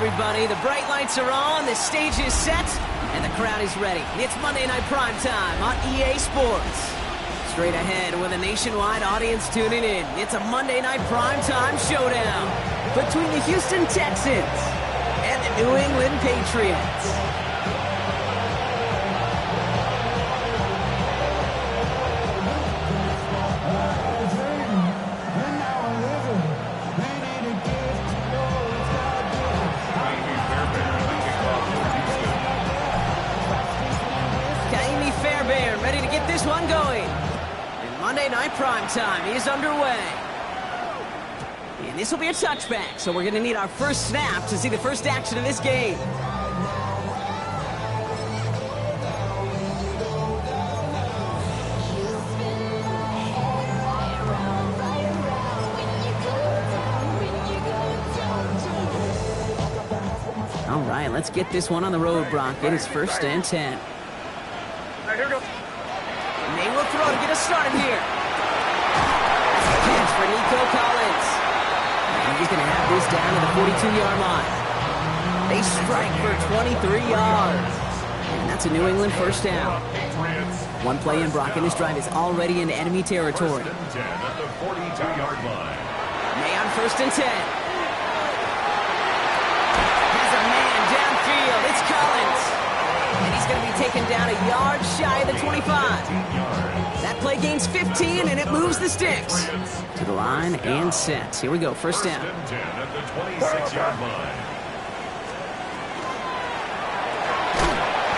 everybody. The bright lights are on, the stage is set, and the crowd is ready. It's Monday Night Primetime on EA Sports. Straight ahead with a nationwide audience tuning in. It's a Monday Night Primetime showdown between the Houston Texans and the New England Patriots. Ready to get this one going. And Monday Night Primetime is underway. And this will be a touchback, so we're going to need our first snap to see the first action of this game. All right, let's get this one on the road, Brock. It is 1st and 10. Here we go. And they will throw to get us started here. That's a catch for Nico Collins. And he's going to have this down to the 42-yard line. They strike for 23 yards. And that's a New England first down. One play in, Brock, and this drive is already in enemy territory. At the 42-yard line. May on 1st and 10. Has a man downfield. It's Collins. And he's going to be taken down a yard shy of the 25. That play gains 15, and it moves the sticks. To the line and set. Here we go, first down. At the 26-yard line.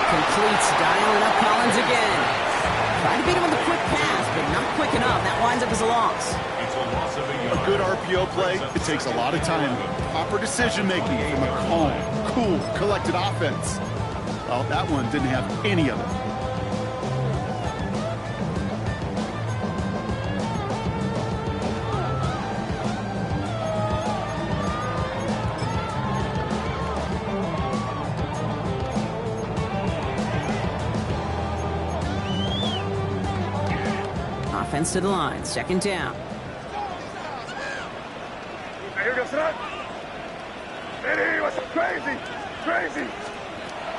Completes, dialing up Collins again. Trying to beat him with a quick pass, but not quick enough. That winds up as a loss. It's a loss of a yard. A good RPO play, it takes a lot of time. Proper decision-making from a calm, cool, collected offense. Well, that one didn't have any of it. Offense to the line, 2nd down. Here we go, son. Eddie, what's up? Crazy, crazy.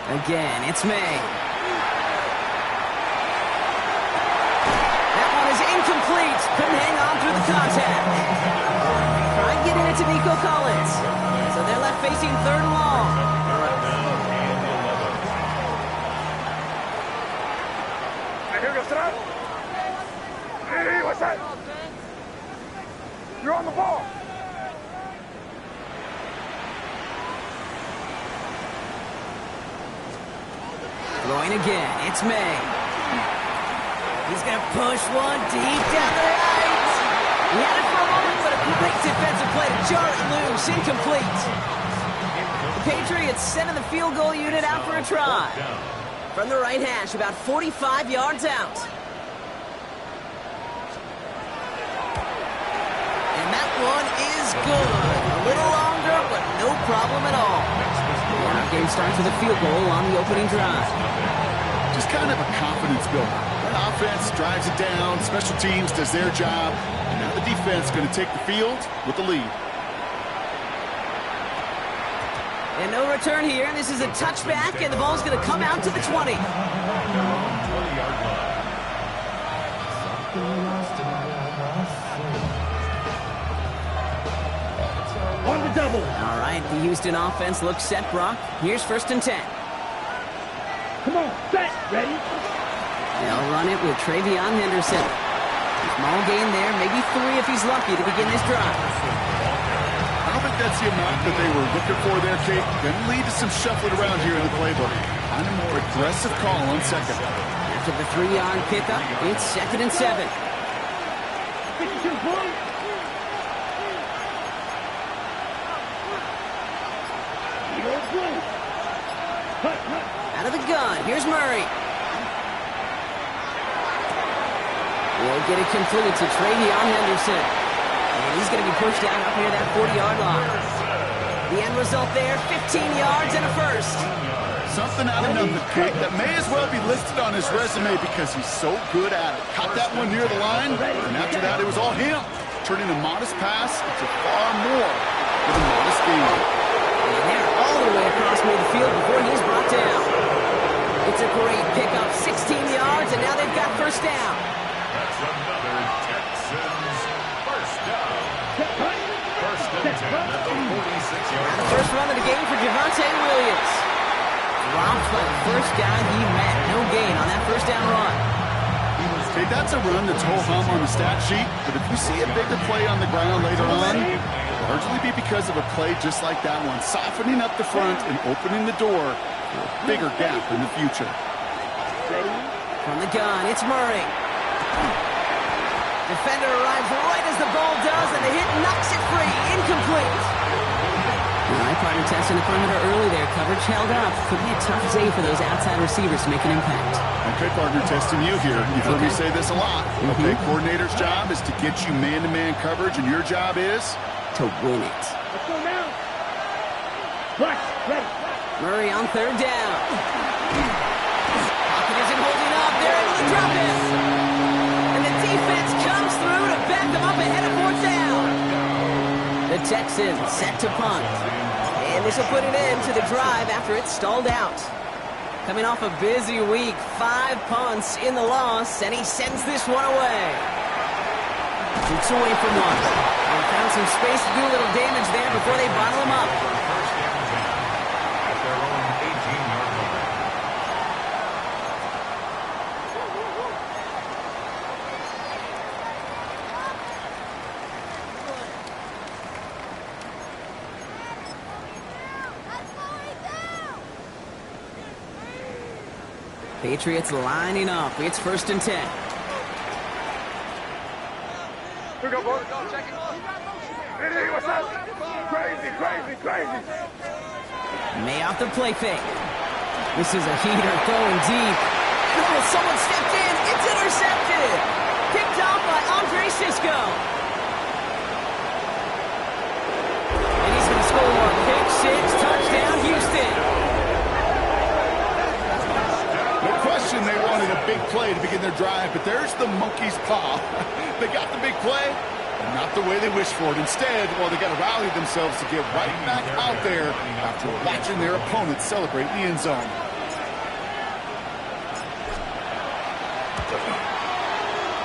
Again, it's May. That one is incomplete. Couldn't hang on through the contact. Trying to get it to Nico Collins. So they're left facing 3rd and long. Here we go, son. Hey, what's that? You're on the ball. Throwing again, it's May. He's going to push one deep down the right. He had it for a moment, but a great defensive play to jar it loose, incomplete. The Patriots sending the field goal unit out for a try. From the right hash, about 45 yards out. And that one is good. A little longer, but no problem at all. And our game starts with a field goal on the opening drive. Just kind of a confidence builder. The offense drives it down, special teams does their job, and now the defense is going to take the field with the lead. And no return here. This is a touchback, and the ball's going to come out to the 20. 20-yard line. On the double. All right, the Houston offense looks set, Brock. Here's 1st and 10. Come on, set, ready? They'll run it with Travion Henderson. Small gain there, maybe 3 if he's lucky to begin this drive. I don't think that's the amount that they were looking for there, Kate. Going to lead to some shuffling around here in the playbook. Kind of more aggressive call on 2nd. After the 3-yard pickup, it's 2nd and 7. Out of the gun, here's Murray. We'll get it complete to Travion Henderson. And he's going to be pushed down up near that 40-yard line. The end result there, 15 yards and a first. Something out of nothing, Kate, that may as well be listed on his resume because he's so good at it. Caught that one near the line, and after that, it was all him. Turning a modest pass into far more than a modest game. And they're all the It's a great pickup, 16 yards, and now they've got first down. That's another Texans first down. First and 10 at the 46-yard line. The first run of the game for Javonte Williams. Dropped by the first guy he met. No gain on that first down run. Hey, that's a run that's ho-hum on the stat sheet, but if you see a bigger play on the ground later on, it'll largely be because of a play just like that one, softening up the front and opening the door for a bigger gap in the future. From the gun, it's Murray. Defender arrives right as the ball does, and the hit knocks it free. Incomplete. All right, partner testing the perimeter early there. Coverage held up. Could be a tough day for those outside receivers to make an impact. Okay, partner, testing you here. You've heard me say this a lot. Okay, coordinator's job is to get you man-to-man coverage, and your job is? To win it. Let's go now. Rush, ready. Murray on third down. Pocket isn't holding up. They're able to drop him. And the defense comes through to back them up ahead of fourth down. The Texans set to punt. And this will put an end to the drive after it stalled out. Coming off a busy week, 5 punts in the loss, and he sends this one away. Shoots away from one. They found some space to do a little damage there before they bottle him up. First and 10 at their own 18-yard line. Patriots lining up. It's first and 10. Here we go, boys. Hey, what's up? Crazy, crazy, crazy. May off the play fake. This is a heater going deep. Oh, someone stepped in. It's intercepted. Picked off by Andre Sisco. And he's going to score. Pick six, touchdown, Houston. No question they wanted a big play to begin their drive, but there's the monkey's paw. They got the big play, but not the way they wished for it. Instead, well, they got to rally themselves to get right back out there after watching their opponents celebrate in the end zone.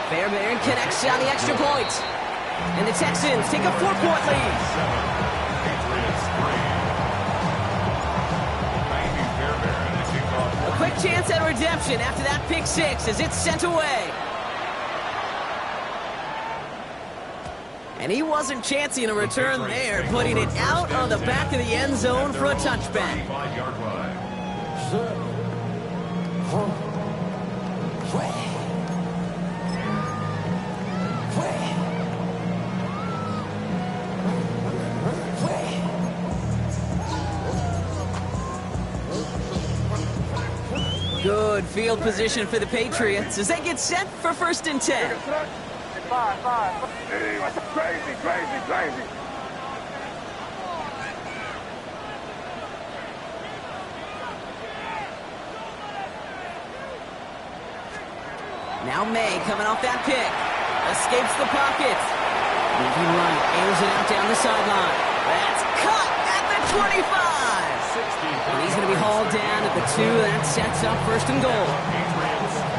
Fairbairn connects on the extra point. And the Texans take a 4-point lead. Patriots 3. A quick chance at redemption after that pick six as it's sent away. And he wasn't chancing a return there, putting it out on the back of the end zone for a touchback. 25-yard line. Good field position for the Patriots as they get set for first and 10. Five. Hey, what's up? Crazy, crazy, crazy. Now May coming off that pick. Escapes the pocket. Moving right, airs it out down the sideline. That's cut at the 25. And he's going to be hauled down at the 2. That sets up first and goal.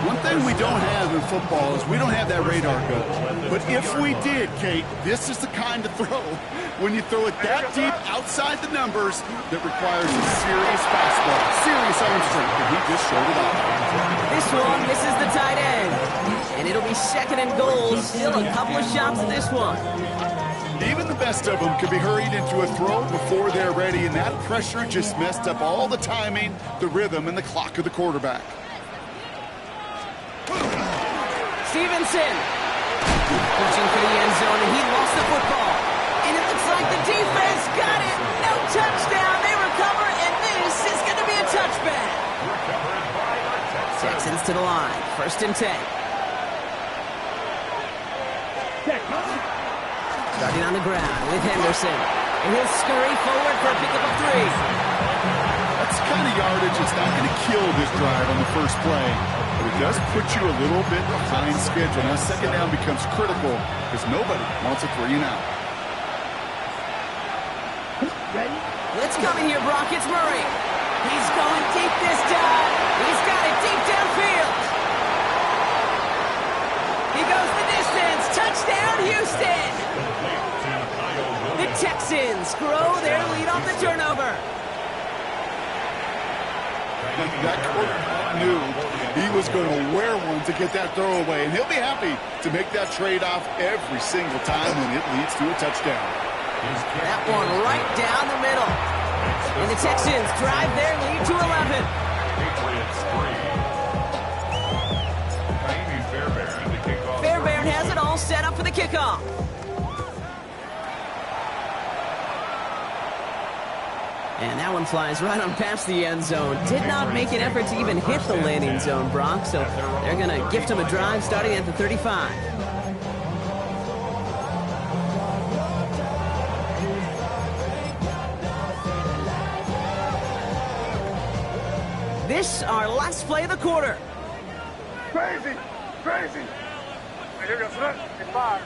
One thing we don't have in football is we don't have that radar gun. But if we did, Kate, this is the kind of throw when you throw it that deep outside the numbers that requires a serious fastball, serious arm strength, and he just showed it off. This one misses the tight end. And it'll be second and goal. Still a couple of shots at this one. Even the best of them could be hurried into a throw before they're ready, and that pressure just messed up all the timing, the rhythm, and the clock of the quarterback. Stevenson pushing for the end zone, and he lost the football. And it looks like the defense got it. No touchdown. They recover, and this is going to be a touchback. Texans to the line. First and 10. Starting on the ground with Henderson. And he'll scurry forward for a pickup of 3. That's the kind of yardage that's not going to kill this drive on the first play. But it does put you a little bit behind schedule. Now second down becomes critical because nobody wants a 3 and out. Let's come in here, Brock. It's Murray. He's going deep this time. He's got it. Houston! The Texans grow their lead off the turnover. That quarterback knew he was going to wear one to get that throwaway, and he'll be happy to make that trade-off every single time when it leads to a touchdown. That one right down the middle. And the Texans drive their lead to 11. Patriots 3. Jaime Fairbairn to kick off. Fairbairn has it all set up for the kickoff. And that one flies right on past the end zone. Did not make an effort to even hit the landing zone, Brock. So they're going to gift him a drive starting at the 35. This our last play of the quarter. Crazy, crazy. Hey, here goes front. Five.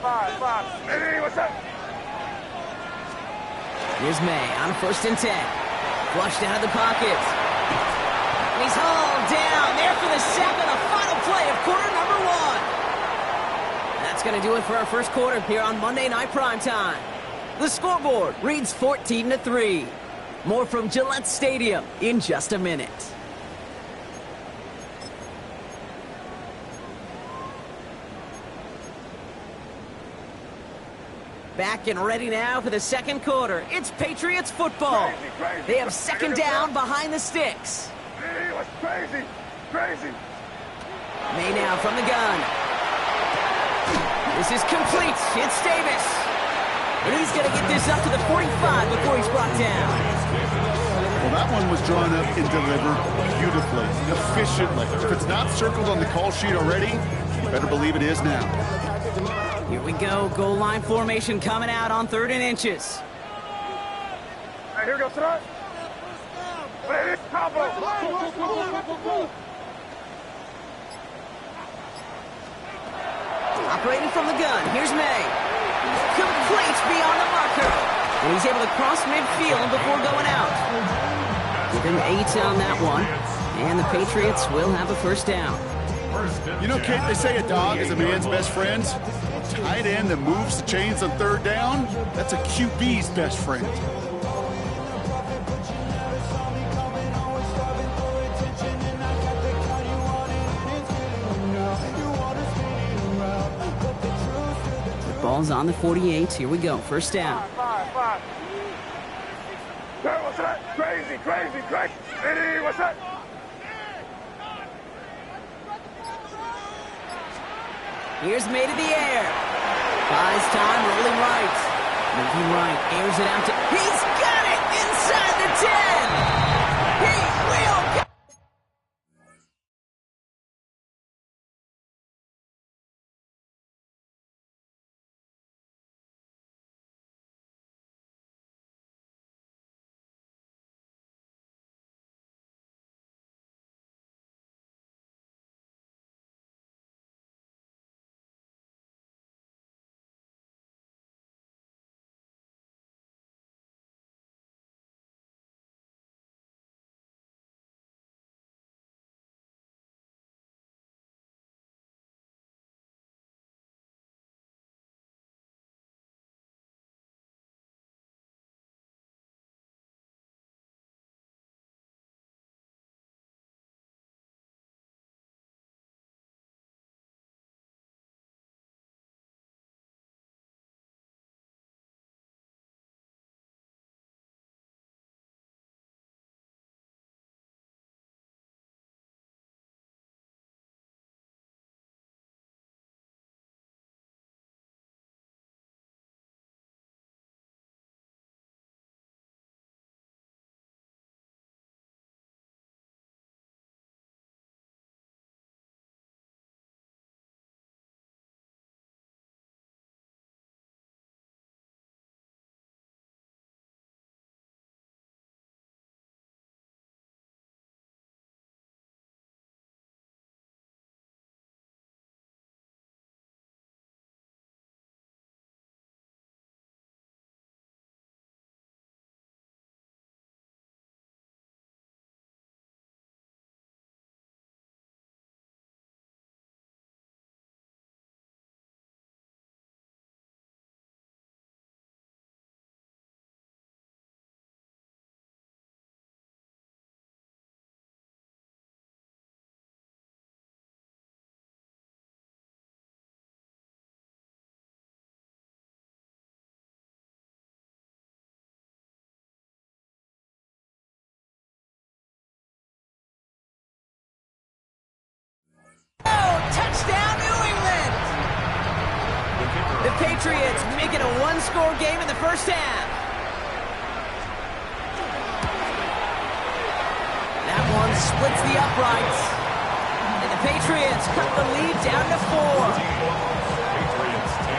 Hey, what's up? Here's May on 1st and 10. Flushed out of the pocket. And he's hauled down there for the sack on the final play of quarter number 1. That's going to do it for our first quarter here on Monday Night Primetime. The scoreboard reads 14-3. More from Gillette Stadium in just a minute. Back and ready now for the second quarter. It's Patriots football. Crazy. They have second down behind the sticks. Hey, what's crazy? May now from the gun. This is complete. It's Davis. And he's going to get this up to the 45 before he's brought down. Well, that one was drawn up and delivered beautifully, efficiently. If it's not circled on the call sheet already, you better believe it is now. Here we go. Goal line formation coming out on 3rd and inches. Hey, here goes front. Hey, it's combo. Operating from the gun. Here's May. Complete beyond the marker. And he's able to cross midfield before going out. Give him 8 on that one. And the Patriots will have a first down. You know, Kate, they say a dog is a man's best friend. A tight end that moves the chains on 3rd down, that's a QB's best friend. The ball's on the 48. Here we go. First down. Five. Hey, what's that? Crazy. Hey, what's that? Here's May to the air. Buys time, rolling right. Moving right, airs it out to... He's got it inside the 10! He will... Patriots make it a one-score game in the first half. That one splits the uprights. And the Patriots cut the lead down to 4. Patriots 10.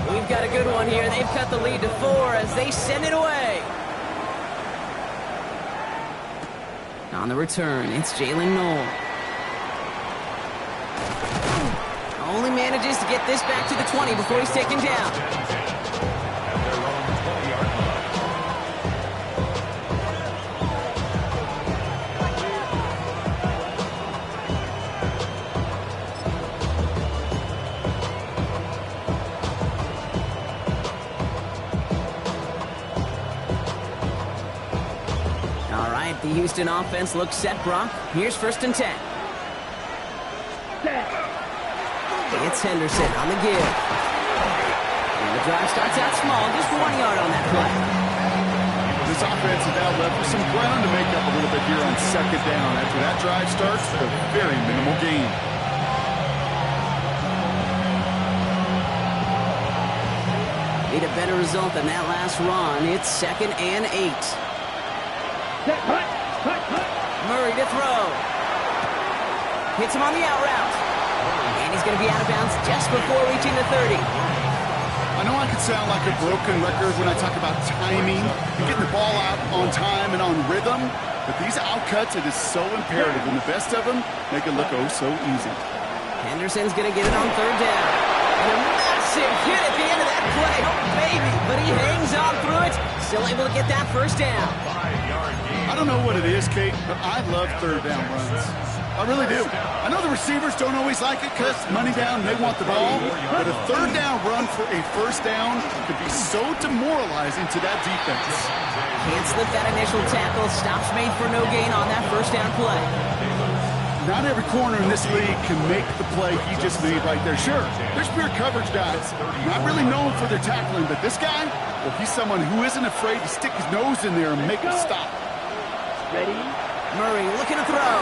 We've got a good one here. They've cut the lead to 4 as they send it away. On the return, it's Jalen Noel. Only manages to get this back to the 20 before he's taken down. At their own 20-yard line. All right, the Houston offense looks set, Brock. Here's 1st and 10. It's Henderson on the give. And the drive starts out small, just 1 yard on that play. This offense is now left with some ground to make up a little bit here on 2nd down. After that drive starts, a very minimal gain. Need a better result than that last run. It's 2nd and 8. Murray to throw. Hits him on the out route. And he's going to be out of bounds just before reaching the 30. I know I could sound like a broken record when I talk about timing and getting the ball out on time and on rhythm, but these outcuts, it is so imperative, and the best of them make it look oh so easy. Henderson's going to get it on 3rd down. And a massive hit at the end of that play. Oh, baby. But he hangs on through it. Still able to get that 1st down. 5-yard gain. I don't know what it is, Kate, but I love 3rd down runs. I really do. I know the receivers don't always like it because money down, they want the ball, but a 3rd down run for a 1st down could be so demoralizing to that defense. Can't slip that initial tackle. Stops made for no gain on that 1st down play. Not every corner in this league can make the play he just made right there. Sure, there's pure coverage guys, not really known for their tackling, but this guy, well, he's someone who isn't afraid to stick his nose in there and make a stop. Ready? Murray looking to throw.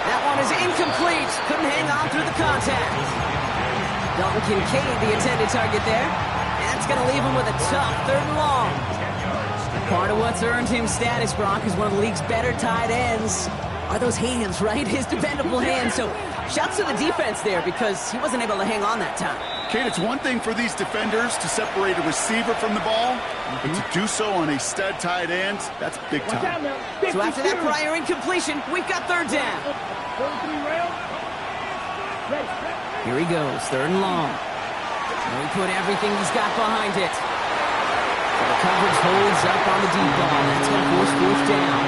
That one is incomplete. Couldn't hang on through the contact. Dalton Kincaid, the intended target there. That's going to leave him with a tough 3rd and long. Part of what's earned him status, Brock, is one of the league's better tight ends. Are those hands, right? His dependable hands. So shouts to the defense there because he wasn't able to hang on that time. Kate, it's one thing for these defenders to separate a receiver from the ball, but to do so on a stud tight end, that's big time. So after that prior incompletion, we've got 3rd down. Here he goes, 3rd and long. And he put everything he's got behind it. So the coverage holds up on the deep ball. That's going to force 4th down.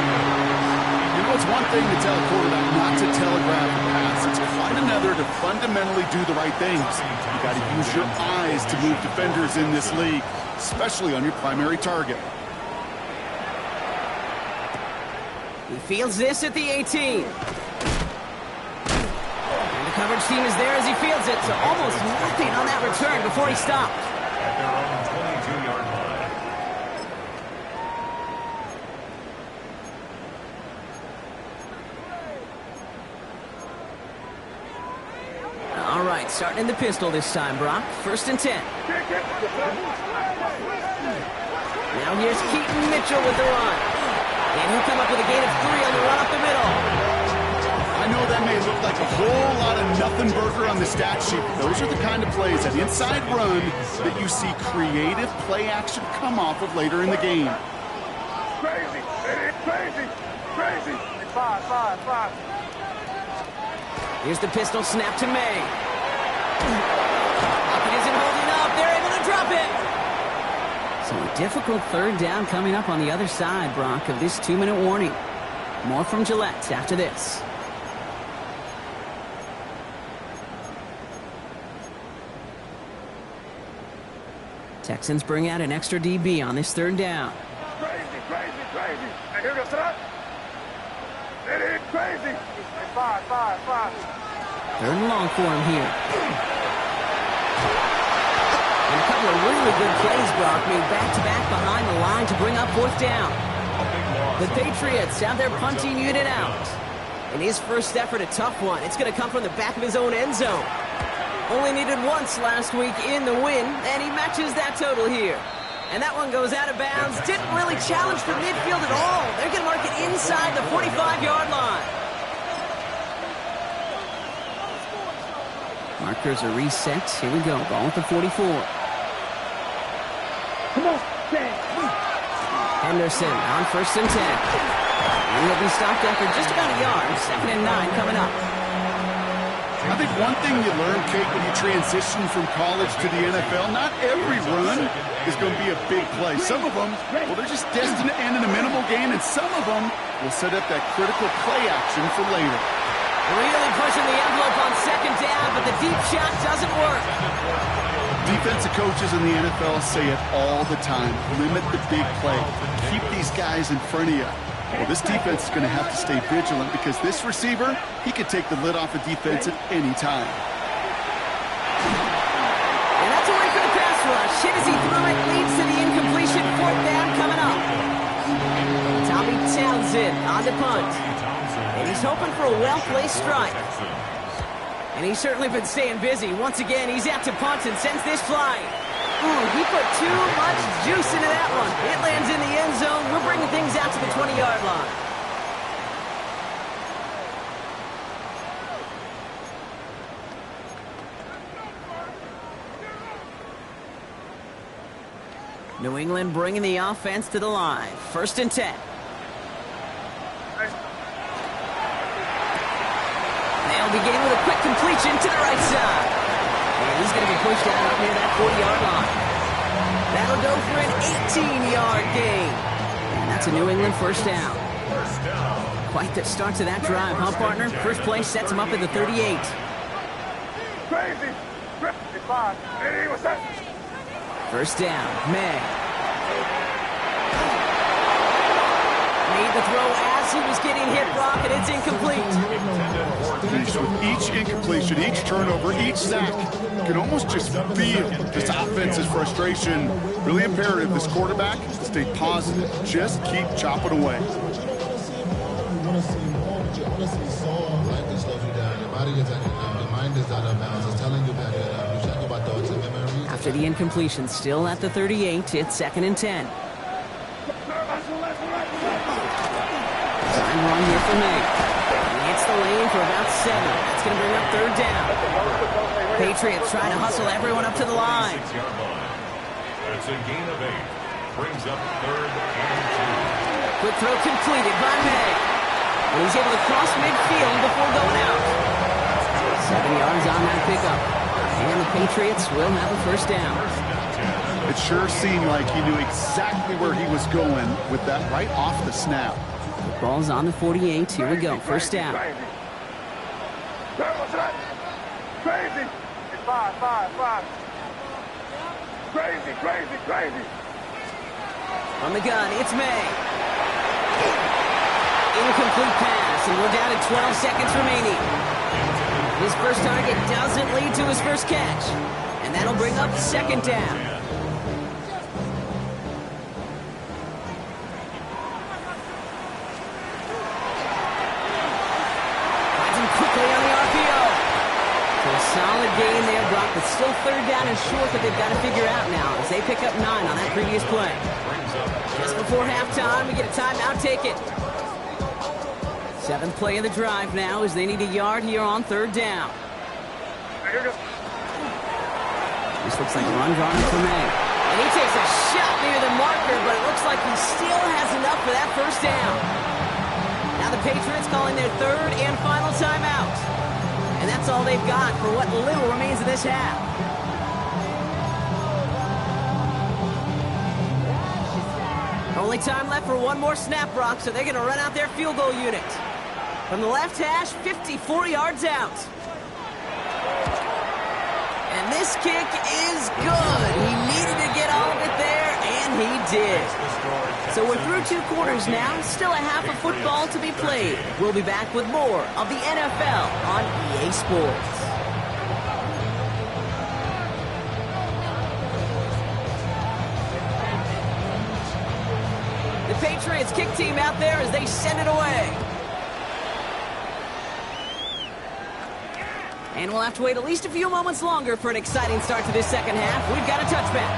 You know, it's one thing to tell a quarterback not to telegraph a pass. It's quite another to fundamentally do the right things. You got to use your eyes to move defenders in this league, especially on your primary target. He fields this at the 18. And the coverage team is there as he fields it, so almost nothing on that return before he stopped. At their own 22-yard line. All right, starting in the pistol this time, Brock. 1st and 10. Now here's Keaton Mitchell with the run. And he'll come up with a gain of 3 on the run up the middle. I know that may look like a whole lot of nothing burger on the stat sheet. Those are the kind of plays, that inside run, that you see creative play action come off of later in the game. Crazy. It is crazy. Crazy. 5. Here's the pistol snap to May. Lockett isn't holding up. They're able to drop it. So a difficult 3rd down coming up on the other side, Brock, of this 2-minute warning. More from Gillette after this. Texans bring out an extra DB on this third down. Crazy, crazy, crazy. Hey, here we go, set up. It is crazy. Hey, five. Third and long for him here. And a couple of really good plays, Brock, made back-to-back behind the line to bring up fourth down. The Patriots have their punting unit out. In his first effort, a tough one. It's going to come from the back of his own end zone. Only needed once last week in the win, and he matches that total here. And that one goes out of bounds. Didn't really challenge for midfield at all. They're going to mark it inside the 45-yard line. Markers are reset. Here we go. Ball at the 44. Come on, Sam. Henderson on 1st and 10. And he'll be stopped after just about a yard. 2nd and 9 coming up. I think one thing you learn, Kate, when you transition from college to the NFL, not every run is going to be a big play. Some of them, well, they're just destined to end in a minimal gain, and some of them will set up that critical play action for later. Really pushing the envelope on 2nd down, but the deep shot doesn't work. Defensive coaches in the NFL say it all the time. Limit the big play. Keep these guys in front of you. Well, this defense is going to have to stay vigilant because this receiver, he could take the lid off a defense at any time. And that's away for the pass rush. Hit as he threw it, leads to the incompletion. 4th down coming up. Tommy Townsend on the punt. And he's hoping for a well-placed strike. And he's certainly been staying busy. Once again, he's out to punt and sends this flying. Ooh, he put too much juice into that one. It lands in the end zone. We're bringing things out to the 20-yard line. New England bringing the offense to the line. 1st and 10. They'll begin with a quick completion to the right side. And he's going to be pushed out up near that 40-yard line. That'll go for an 18-yard gain. And that's a New England 1st down. Quite the start to that drive, huh, partner? First play sets him up at the 38. Crazy. Five. Hey, what's that? 1st down, May. Made the throw as he was getting hit, Brock, and it's incomplete. With each incompletion, each turnover, each sack, you can almost just feel this offense's frustration. Really imperative, this quarterback, to stay positive. Just keep chopping away. After the incompletion, still at the 38, it's 2nd and 10. Time run here for May. He hits the lane for about 7. That's going to bring up 3rd down. Patriots trying to hustle everyone up to the line. It's a gain of 8. Brings up 3rd and 2. Quick throw completed by May. And he's able to cross midfield before going out. 7 yards on that pickup. And the Patriots will have a 1st down. It sure seemed like he knew exactly where he was going with that right off the snap. The ball's on the 48. Here we go. 1st down. Crazy. Five. Crazy. From the gun, it's May. Incomplete pass, and we're down to 12 seconds remaining. His first target doesn't lead to his first catch, and that'll bring up 2nd down. Solid gain there, Brock, but still 3rd down and short that they've got to figure out now as they pick up 9 on that previous play. Just before halftime, we get a timeout taken. 7th play of the drive now as they need a yard here on 3rd down. This looks like a run drawn for May. And he takes a shot near the marker, but it looks like he still has enough for that 1st down. Now the Patriots calling their 3rd and final timeout. And that's all they've got for what little remains of this half. Only time left for one more snap, Brock, so they're going to run out their field goal unit. From the left hash, 54 yards out. And this kick is good. He needed to get all he did. So we're through 2 quarters now, still a half of football to be played. We'll be back with more of the NFL on EA Sports. The Patriots kick team out there as they send it away. And we'll have to wait at least a few moments longer for an exciting start to this second half. We've got a touchback.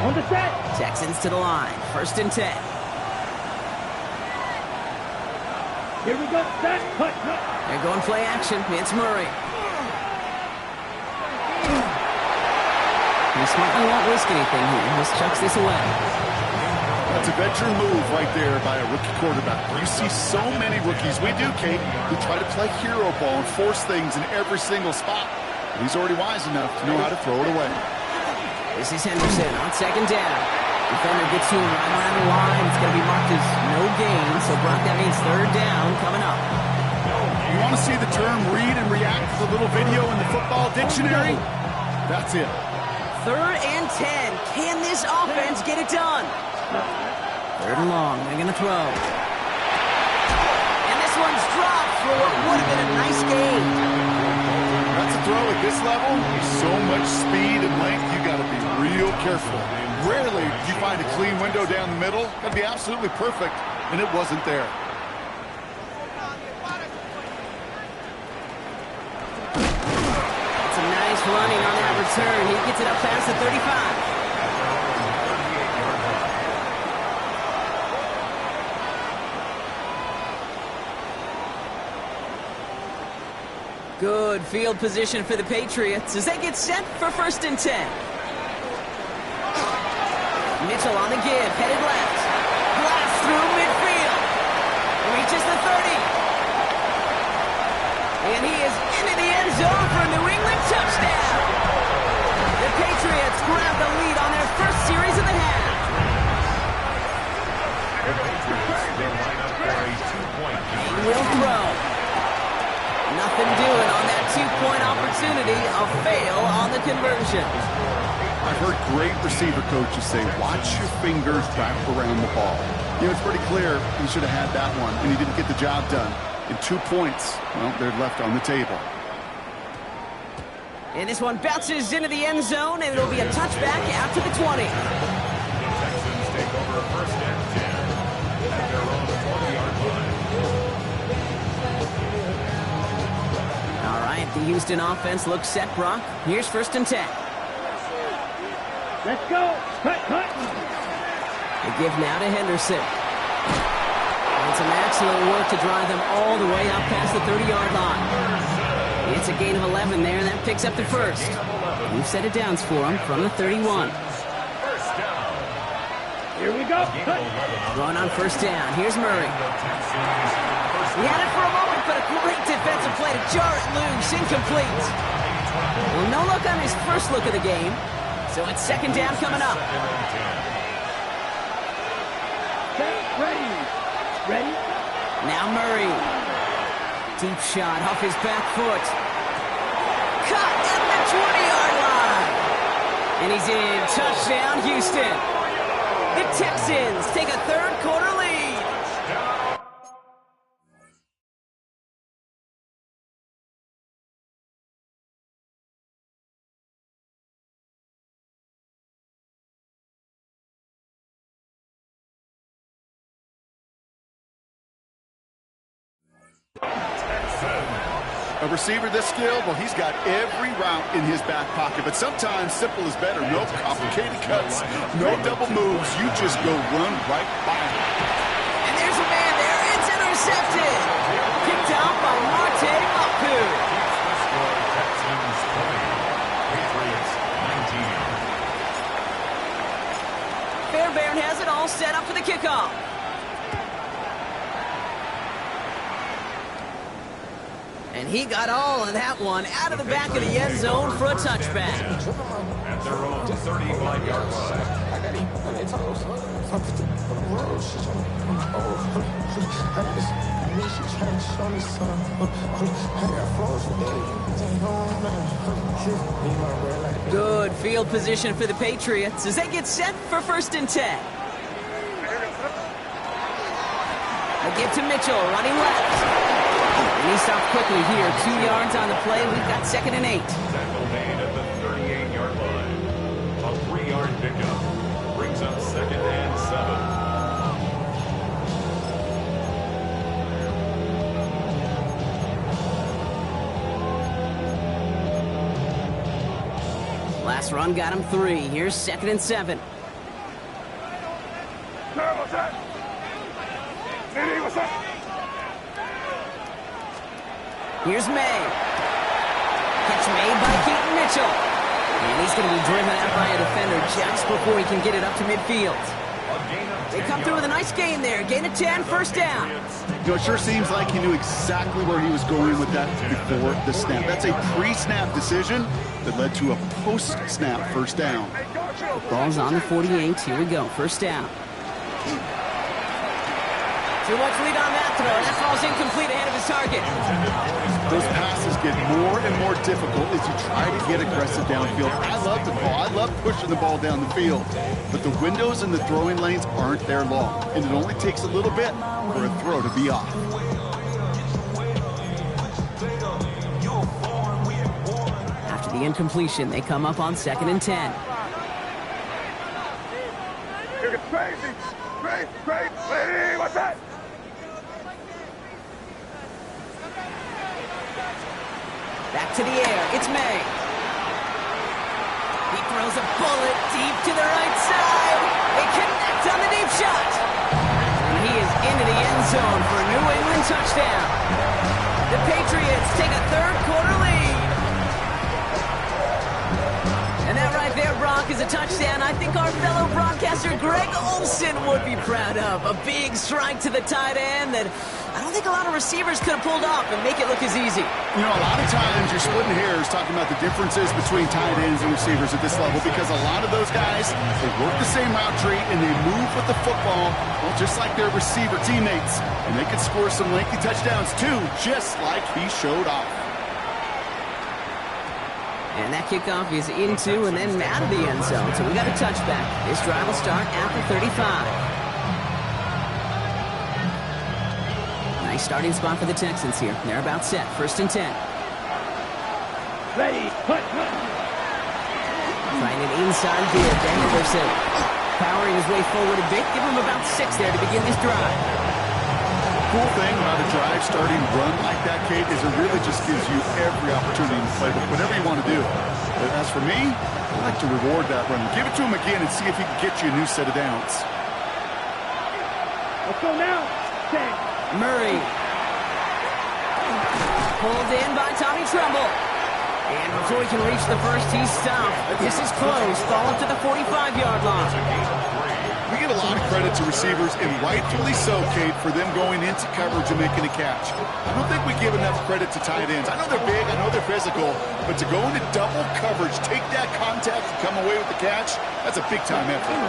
On the set. Texans to the line. 1st and 10. Here we go. Set. Cut. They're going play action. It's Murray. He smartly won't risk anything here. Just chucks this away. That's a veteran move right there by a rookie quarterback. You see so many rookies, we do, Kate, who try to play hero ball and force things in every single spot. He's already wise enough to know how to throw it away. This is Henderson on 2nd down. Defender gets to him right around the line. It's going to be marked as no gain. So, Brock, that means 3rd down coming up. You want to see the term read and react to the little video in the football dictionary? That's it. 3rd and 10. Can this offense get it done? 3rd and long. They're going to throw. And this one's dropped for what would have been a nice gain. That's a throw at this level. So much speed and length, you got to be real careful. Rarely do you find a clean window down the middle. Got to be absolutely perfect, and it wasn't there. That's a nice running on that return. He gets it up past the 35. Good field position for the Patriots as they get set for 1st and 10. Mitchell on the give, headed left. Blast through midfield. Reaches the 30. And he is into the end zone for a New England touchdown. The Patriots grab the lead on their first series of the half. He will throw. Nothing doing on that 2-point opportunity. A fail on the conversion. I've heard great receiver coaches say, watch your fingers wrap around the ball. You know, it's pretty clear he should have had that one, and he didn't get the job done. And 2 points, well, they're left on the table. And this one bounces into the end zone, and it'll be a touchback out to the 20. Texans take over 1st and 10 at their own 40-yard line. All right, the Houston offense looks set, Brock. Here's 1st and 10. Let's go. Cut. They give now to Henderson. And some excellent work to drive them all the way up past the 30-yard line. It's a gain of 11 there, and that picks up the 1st. We've set it downs for him from the 31. Here we go. Cut. Going on 1st down. Here's Murray. He had it for a moment, but a great defensive play to jar it loose. Incomplete. Well, no look on his first look of the game. So it's 2nd down coming up. Ready? Now Murray. Deep shot off his back foot. Cut at the 20-yard line. And he's in. Touchdown, Houston. The Texans take a 3rd quarter lead. A receiver this skilled, well, he's got every route in his back pocket, but sometimes simple is better. No complicated cuts, no double moves. You just go run right by him. And there's a man there. It's intercepted. Picked out by Marte Mapu. Texans 20, Patriots 19. Fairbairn has it all set up for the kickoff. And he got all of that one out of the back of the end zone for a touchback. At their own 35-yard line. Good field position for the Patriots as they get set for 1st and 10. A give to Mitchell, running left. And he stopped quickly here. 2 yards on the play. We've got 2nd and 8. Tackle made at the 38-yard line. A 3-yard pickup brings up 2nd and 7. Last run got him 3. Here's 2nd and 7. What's that? City, what's that? Here's May. Catch made by Keaton Mitchell. And he's going to be driven out by a defender just before he can get it up to midfield. They come through with a nice gain there. Gain of 10, 1st down. You know, it sure seems like he knew exactly where he was going with that before the snap. That's a pre-snap decision that led to a post-snap 1st down. Ball's on the 48. Here we go. 1st down. Too much lead on that throw. That ball's incomplete ahead of his target. Those passes get more and more difficult as you try to get aggressive downfield. I love the call. I love pushing the ball down the field. But the windows in the throwing lanes aren't there long. And it only takes a little bit for a throw to be off. After the incompletion, they come up on 2nd and 10. You're crazy. Great. Lady, what's that? Back to the air. It's May. He throws a bullet deep to the right side. They connect on the deep shot. And he is into the end zone for a New England touchdown. The Patriots take a 3rd quarter lead. And that right there, Brock, is a touchdown I think our fellow broadcaster Greg Olsen would be proud of. A big strike to the tight end that I don't think a lot of receivers could have pulled off and make it look as easy. You know, a lot of times you're splitting hairs talking about the differences between tight ends and receivers at this level because a lot of those guys, they work the same route tree and they move with the football, well, just like their receiver teammates. And they can score some lengthy touchdowns too, just like he showed off. And that kickoff is into and then out of the end zone. So we got a touchback. This drive will start at the 35. Nice starting spot for the Texans here. They're about set. 1st and 10. Ready, punt. Trying an inside give to Henderson. Powering his way forward a bit. Give him about 6 there to begin this drive. Cool thing about a drive starting run like that, Kate, is it really just gives you every opportunity to play with whatever you want to do. But as for me, I like to reward that run. Give it to him again and see if he can get you a new set of downs. Let's go now. 10. Murray. Pulled in by Tommy Tremble. And before he can reach the first, he's stopped. But this is close. Fall up to the 45-yard line. We give a lot of credit to receivers, and rightfully so, Kate, for them going into coverage and making a catch. I don't think we give enough credit to tight ends. I know they're big, I know they're physical, but to go into double coverage, take that contact, and come away with the catch, that's a big-time effort. Oh,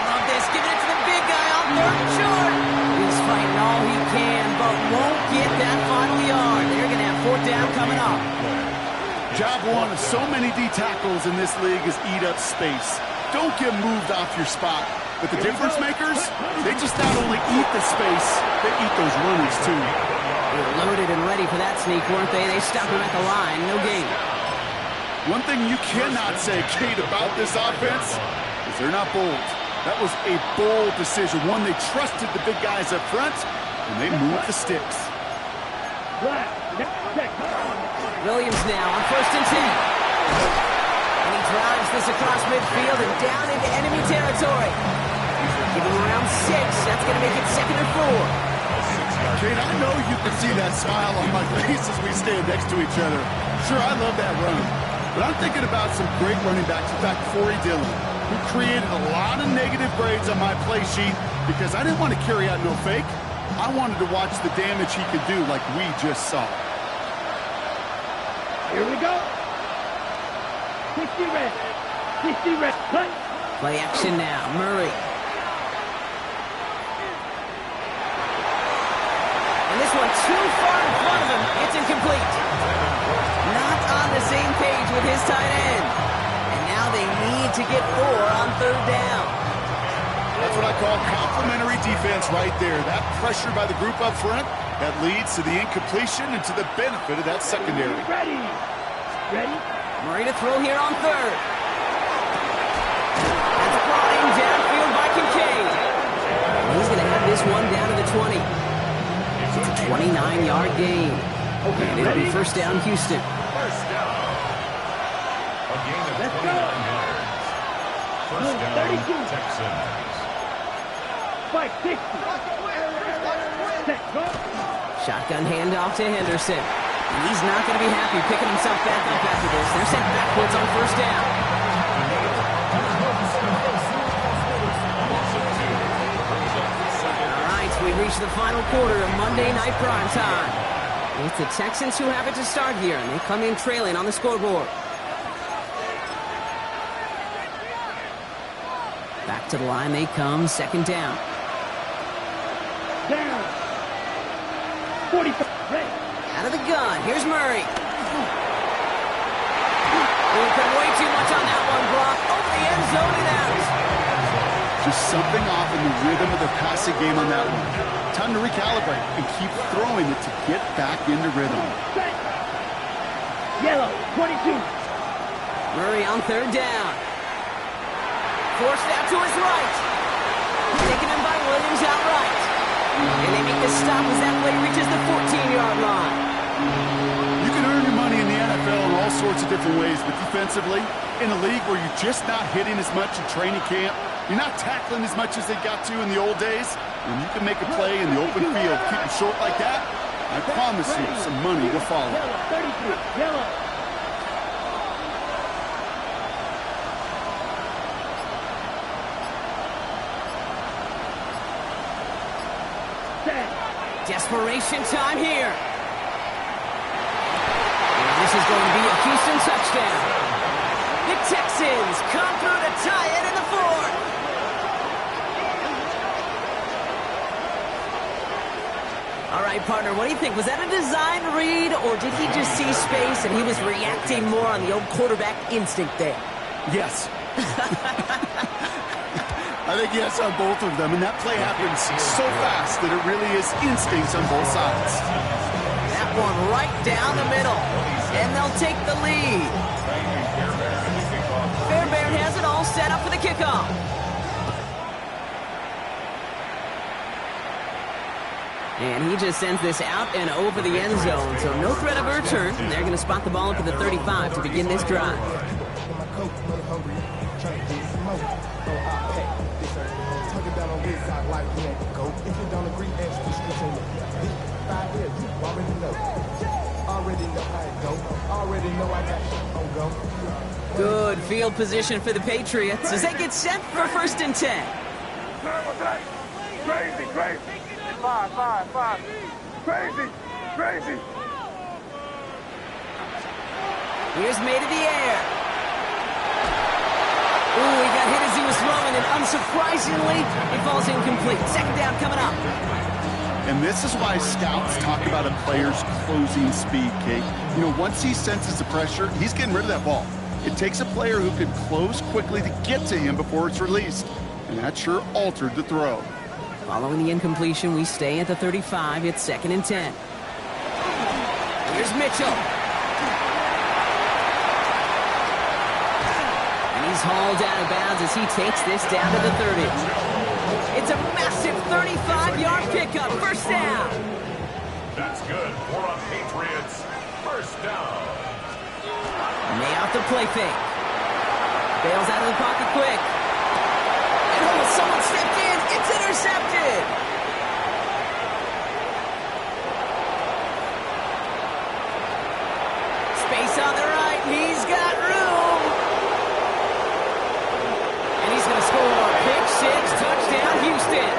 love this. Giving it to the big guy off third and short. He's fighting all he can, but won't get that final yard. They're going to have 4th down coming up. Job one of so many D tackles in this league is eat up space. Don't get moved off your spot. But the difference makers, they just not only eat the space, they eat those runners too. They were loaded and ready for that sneak, weren't they? They stopped him at the line. No gain. One thing you cannot say, Kate, about this offense is they're not bold. That was a bold decision. One, they trusted the big guys up front, and they moved the sticks. Williams now on 1st and 10. And he drives this across midfield and down into enemy territory. Give him around 6. That's going to make it 2nd and 4. Kate, I know you can see that smile on my face as we stand next to each other. Sure, I love that run. But I'm thinking about some great running backs. In fact, Corey Dillon, who created a lot of negative grades on my play sheet because I didn't want to carry out no fake. I wanted to watch the damage he could do like we just saw. Here we go. 60 red. 60 red. Play. Play action now. Murray. And this one too far in front of him. It's incomplete. Not on the same page with his tight end. And now they need to get 4 on 3rd down. That's what I call complimentary defense right there. That pressure by the group up front, that leads to the incompletion and to the benefit of that secondary. Ready. Ready. Murray to throw here on 3rd. That's brought in downfield by Kincaid. And he's going to have this one down to the 20. It's a 29-yard gain. And it'll be 1st down, Houston. First down. A gain of 29 yards. First down, 32. Texans. 560. Set. Go. Shotgun handoff to Henderson. And he's not going to be happy picking himself back up after this. They're sent backwards on 1st down. All right, we reach the final quarter of Monday Night Primetime. It's the Texans who have it to start here, and they come in trailing on the scoreboard. Back to the line they come, 2nd down. Down. 45. Ready. Out of the gun, here's Murray. We've got way too much on that one, Brock. Over the end zone and out. Just something off in the rhythm of the passing game on that one. Time to recalibrate and keep throwing it to get back into rhythm. Set. Yellow. 22. Murray on 3rd down. Forced out to his right. Taken in by Williams outright. And they make the stop as that play reaches the 14-yard line. You can earn your money in the NFL in all sorts of different ways, but defensively, in a league where you're just not hitting as much in training camp, you're not tackling as much as they got to in the old days, when you can make a play in the open field, keep it short like that, I promise you some money will follow. Yellow. 33. Yellow. Desperation time here. And this is going to be a Houston touchdown. The Texans come through to tie it in the 4th. All right, partner, what do you think? Was that a design read, or did he just see space and he was reacting more on the old quarterback instinct there? Yes. I think yes on both of them, and that play happens so fast that it really is instincts on both sides. That one right down the middle, and they'll take the lead. Fairbairn has it all set up for the kickoff. And he just sends this out and over the end zone, so no threat of a return. They're going to spot the ball up at the 35 to begin this drive. Good field position for the Patriots as they get set for 1st and 10. Crazy, crazy. 5. Crazy, crazy. Here's made in the air. Ooh, he got hit as he was throwing, and unsurprisingly, it falls incomplete. 2nd down coming up. And this is why scouts talk about a player's closing speed, Kate. You know, once he senses the pressure, he's getting rid of that ball. It takes a player who can close quickly to get to him before it's released. And that sure altered the throw. Following the incompletion, we stay at the 35. It's 2nd and 10. Here's Mitchell. And he's hauled out of bounds as he takes this down to the 30. It's a massive 35-yard pickup. 1st down. That's good for a Patriots. 1st down. May off the play fake. Bails out of the pocket quick. And oh, someone stepped in. It's intercepted. Space on the right. He's got room. And he's going to score. Pick 6, touchdown, Houston.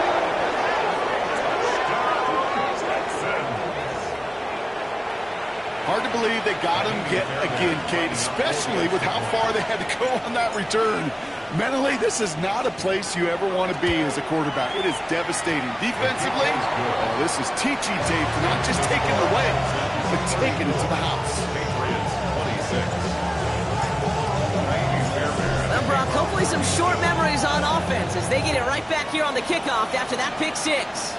Hard to believe they got him yet again, Kate, especially with how far they had to go on that return. Mentally, this is not a place you ever want to be as a quarterback. It is devastating. Defensively, this this is teaching Dave to not just take it away, but taking it to the house. Patriots 26. Well, Brock, hopefully some short memories on offense as they get it right back here on the kickoff after that pick six.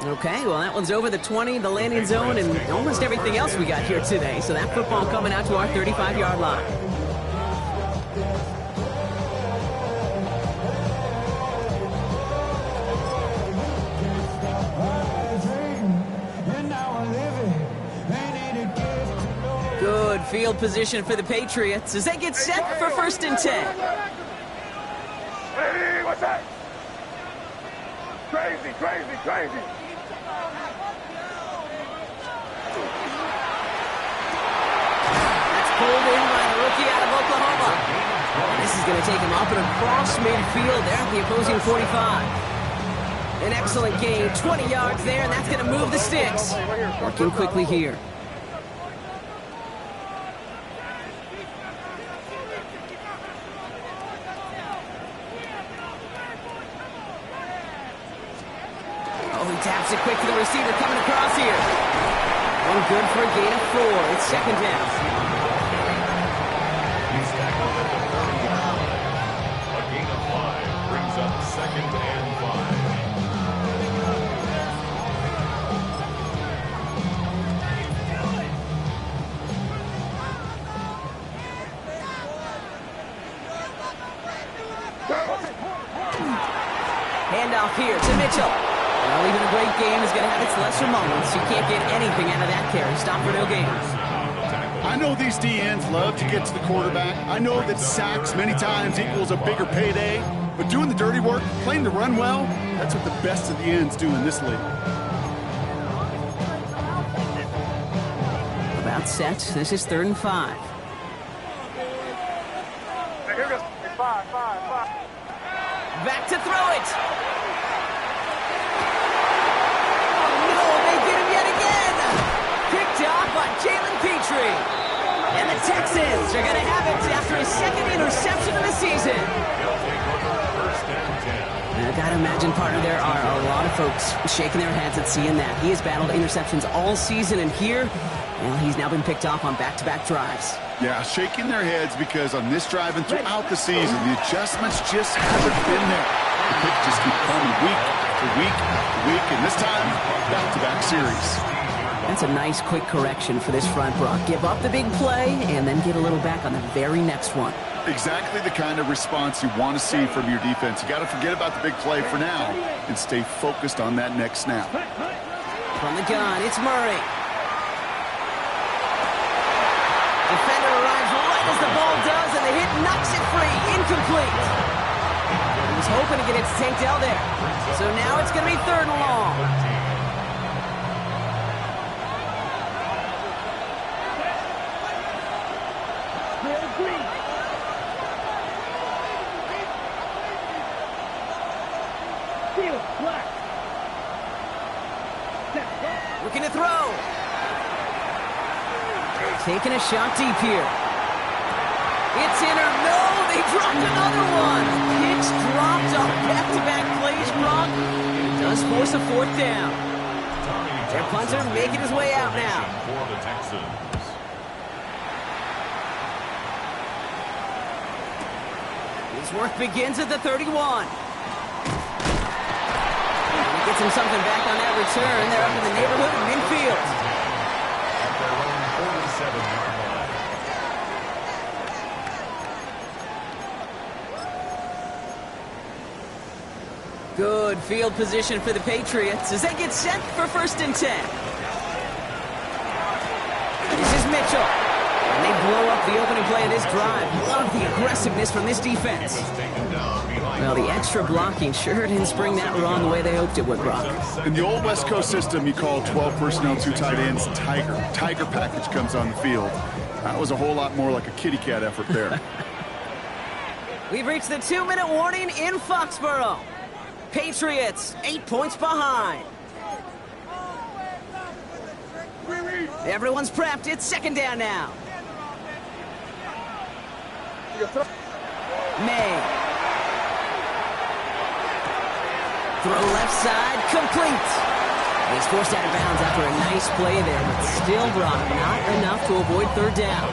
Okay, well, that one's over the 20, the landing zone, and almost everything else we got here today. So that football coming out to our 35-yard line. Good field position for the Patriots as they get set for 1st and 10. Hey, what's that? Crazy, crazy, crazy. That's pulled in by the rookie out of Oklahoma. This is going to take him up and across midfield there at the opposing 45. An excellent gain, 20 yards there, and that's going to move the sticks. Working quickly here. Taps it quick to the receiver coming across here. One good for a gain of 4. It's 2nd down. He's tackled at the 30-yard line. A gain of 5 brings up 2nd and 5. Handoff here to Mitchell. Well, even a great game is going to have its lesser moments. You can't get anything out of that carry. Stop for no gain. I know these DNs love to get to the quarterback. I know that sacks many times equals a bigger payday. But doing the dirty work, playing the run well, that's what the best of the ends do in this league. About set. This is 3rd and 5. Hey, here goes. 5. Back to throw it. Jalen Petrie. And the Texans are going to have it after his 2nd interception of the season. I got to imagine, partner, there are a lot of folks shaking their heads at seeing that. He has battled interceptions all season, and here, well, he's now been picked off on back-to-back drives. Yeah, shaking their heads because on this drive and throughout the season, the adjustments just haven't been there. The picks just keep coming week to week to week, and this time, back-to-back series. That's a nice, quick correction for this front, Brock. Give up the big play and then get a little back on the very next one. Exactly the kind of response you want to see from your defense. You got to forget about the big play for now and stay focused on that next snap. From the gun, it's Murray. Defender arrives right as the ball does, and the hit knocks it free. Incomplete. He was hoping to get it to Tank Dell there. So now it's going to be 3rd and long. Looking to throw. Taking a shot deep here. It's in or no, they dropped another one. Picks dropped on back-to-back plays, Brock. It does force a 4th down. Their punter making his way out now. For the Texans. His work begins at the 31. Gets him something back on that return. They're up in the neighborhood of midfield. At their own 47-yard line. Good field position for the Patriots as they get set for 1st and 10. This is Mitchell. And they blow up the opening play of this drive. Love the aggressiveness from this defense. Well, the extra blocking sure didn't spring that wrong the way they hoped it would, Brock. In the old West Coast system, you call 12 personnel, 2 tight ends, Tiger. Tiger package comes on the field. That was a whole lot more like a kitty cat effort there. We've reached the 2-minute warning in Foxborough. Patriots 8 points behind. Everyone's prepped. It's 2nd down now. May. Throw left side, complete. He's forced out of bounds after a nice play there, but still, Brock, not enough to avoid third down.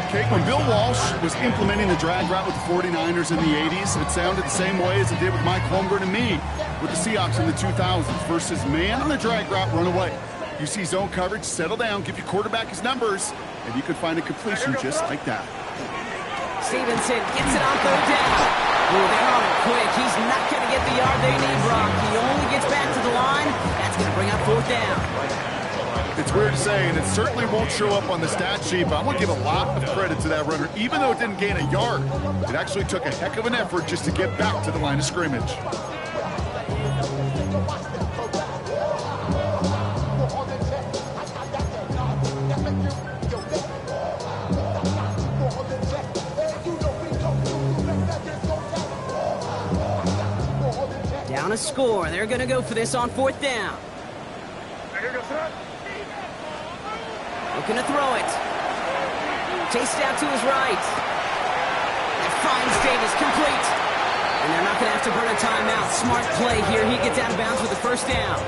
Okay, when Bill Walsh was implementing the drag route with the 49ers in the 80s, it sounded the same way as it did with Mike Holmgren and me with the Seahawks in the 2000s versus man on the drag route, run away. You see zone coverage, settle down, give your quarterback his numbers, and you could find a completion just like that. Stevenson gets it on third down. Oh, they're on it quick. He's not going to get the yard they need, Brock. He only gets back to the line. That's going to bring up fourth down. It's weird to say, and it certainly won't show up on the stat sheet, but I want to give a lot of credit to that runner. Even though it didn't gain a yard, it actually took a heck of an effort just to get back to the line of scrimmage. Down a score. They're going to go for this on fourth down. Looking to throw it. Chased out to his right. That finds Davis, complete. And they're not going to have to burn a timeout. Smart play here. He gets out of bounds with the first down.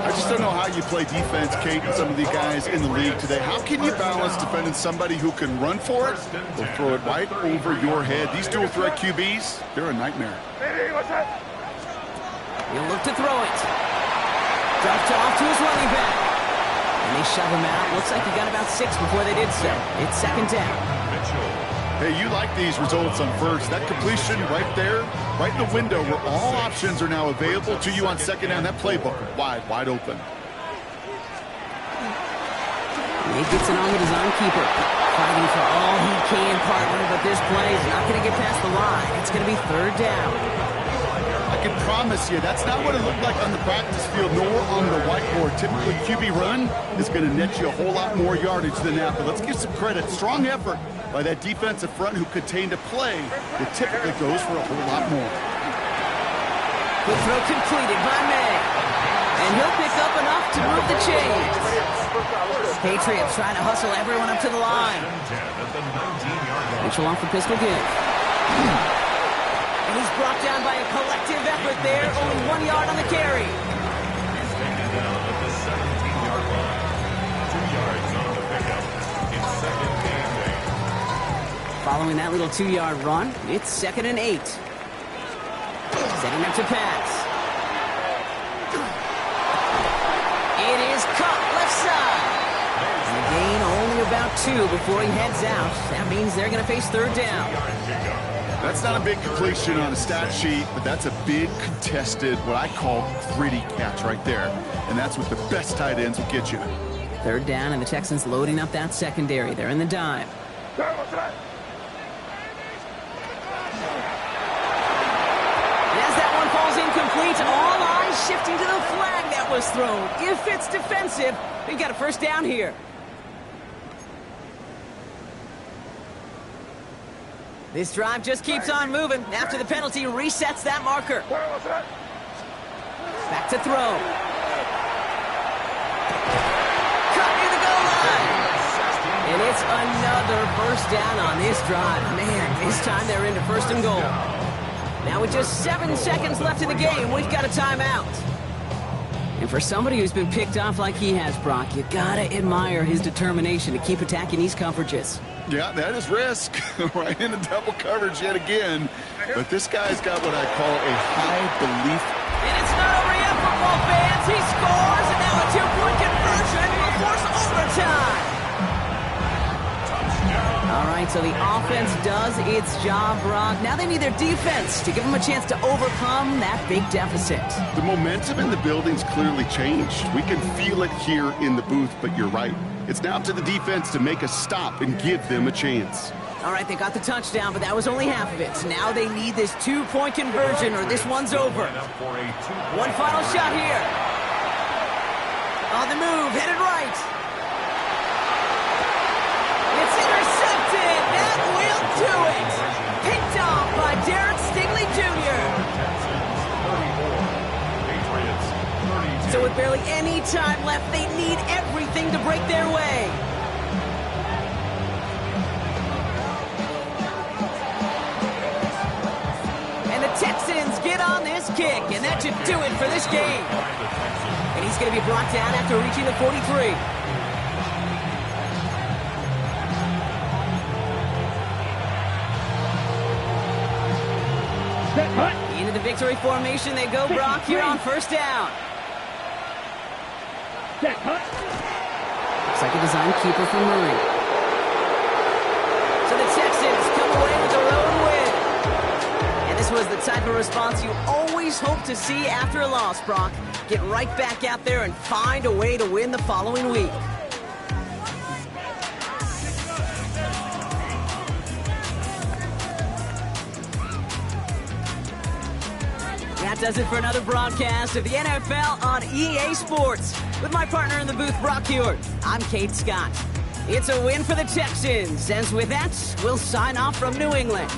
I just don't know how you play defense, Kate, and some of the guys in the league today. How can you balance defending somebody who can run for it or throw it right over your head? These dual threat QBs, they're a nightmare. He'll look to throw it. Dropped off to his running back. And they shove him out. Looks like he got about 6 before they did so. It's second down. Hey, you like these results on first. That completion right there, right in the window where all options are now available to you on second down. That playbook wide open. He gets it on with his own keeper. Fighting for all he can, partner, but this play is not going to get past the line. It's going to be third down. I can promise you, that's not what it looked like on the practice field, nor on the whiteboard. Typically, QB run is going to net you a whole lot more yardage than that, but let's give some credit. Strong effort by that defensive front who contained a play that typically goes for a whole lot more. Good throw completed by May. And he'll pick up enough to move the chains. Patriots trying to hustle everyone up to the line. Mitchell off the pistol give. And he's brought down by a collective effort there. Only 1 yard on the carry. He's taken down at the 17-yard line. 2 yards on the pickup. It's second and 8. Following that little 2-yard run, it's 2nd and 8. Setting up to pass. It is caught left side. And a gain only about 2 before he heads out. That means they're going to face third down. That's not a big completion on a stat sheet, but that's a big contested, what I call gritty catch right there. And that's what the best tight ends will get you. Third down, and the Texans loading up that secondary. They're in the dime. And as that one falls incomplete, all eyes shifting to the flag that was thrown. If it's defensive, we've got a first down here. This drive just keeps on moving. After the penalty, resets that marker. Back to throw. Cut near the goal line. And it's another first down on this drive. Man, this time they're into first and goal. Now with just 7 seconds left in the game, we've got a timeout. And for somebody who's been picked off like he has, Brock, you gotta admire his determination to keep attacking these coverages. Yeah, that is risk. Right into double coverage yet again. But this guy's got what I call a high belief. And it's not over yet, football fans. He scores, and now a 2-point conversion will force overtime. All right, so the offense does its job, Brock. Now they need their defense to give them a chance to overcome that big deficit. The momentum in the building's clearly changed. We can feel it here in the booth, but you're right. It's now up to the defense to make a stop and give them a chance. All right, they got the touchdown, but that was only half of it. Now they need this 2-point conversion or this one's over. One final shot here. On the move, headed right. It's intercepted. That will do it. Picked off by Derek Stingley Jr. So with barely any time left, they need everything to break their way. And the Texans get hit on this kick, and that should do it for this game. And he's going to be brought down after reaching the 43. Set, hut. Into the victory formation they go, Brock, here on first down. Set, hut. Looks like a design keeper for Murray. So the Texans come away with a road win. And this was the type of response you always hope to see after a loss, Brock. Get right back out there and find a way to win the following week. That does it for another broadcast of the NFL on EA Sports. With my partner in the booth, Brock Hewitt, I'm Kate Scott. It's a win for the Texans, and with that, we'll sign off from New England.